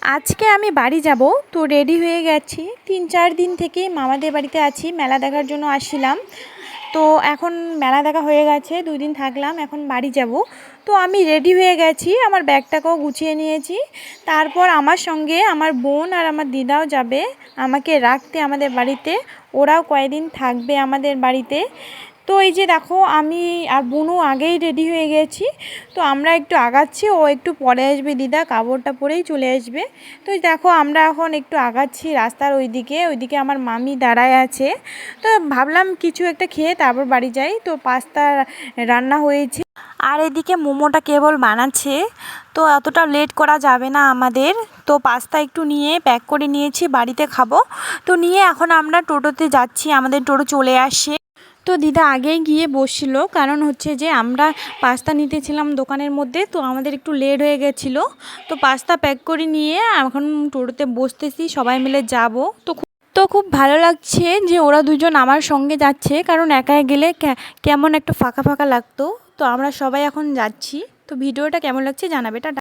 আজকে আমি বাড়ি যাব, তো রেডি হয়ে গেছি। 3-4 দিন থেকে মামাদের বাড়িতে আছি, মেলা দেখার জন্য আসছিলাম। তো এখন মেলা দেখা হয়ে গেছে, 2 দিন থাকলাম, এখন বাড়ি যাব। তো আমি রেডি হয়ে গেছি, আমার ব্যাগটাকেও গুছিয়ে নিয়েছি। তারপর আমার সঙ্গে আমার বোন আর আমার দিদাও যাবে আমাকে রাখতে আমাদের বাড়িতে। ওরাও কয়েকদিন থাকবে আমাদের বাড়িতে। তো এই যে দেখো, আমি আর বোনও আগেই রেডি হয়ে গেছি। তো আমরা একটু আগাচ্ছি, ও একটু পরে আসবে, দিদা কাপড়টা পরেই চলে আসবে। তো দেখো আমরা এখন একটু আগাচ্ছি রাস্তার ওইদিকে আমার মামি দাঁড়ায় আছে। তো ভাবলাম কিছু একটা খেয়ে তারপর বাড়ি যাই। তো পাস্তা রান্না হয়েছে, আর এদিকে মোমোটা কেবল বানাচ্ছে। তো অতটা লেট করা যাবে না আমাদের। তো পাস্তা একটু নিয়ে প্যাক করে নিয়েছি, বাড়িতে খাবো। তো নিয়ে এখন আমরা টোটোতে যাচ্ছি, আমাদের টোটো চলে আসে। তো দিদা আগেই গিয়ে বসছিল, কারণ হচ্ছে যে আমরা পাস্তা নিতেছিলাম দোকানের মধ্যে, তো আমাদের একটু লেট হয়ে গেছিলো। তো পাস্তা প্যাক করে নিয়ে এখন টোটোতে বসতেছি, সবাই মিলে যাব। তো খুব ভালো লাগছে যে ওরা দুজন আমার সঙ্গে যাচ্ছে, কারণ একা গেলে কেমন একটা ফাঁকা ফাঁকা লাগতো। তো আমরা সবাই এখন যাচ্ছি। তো ভিডিওটা কেমন লাগছে জানাবে, টাটা।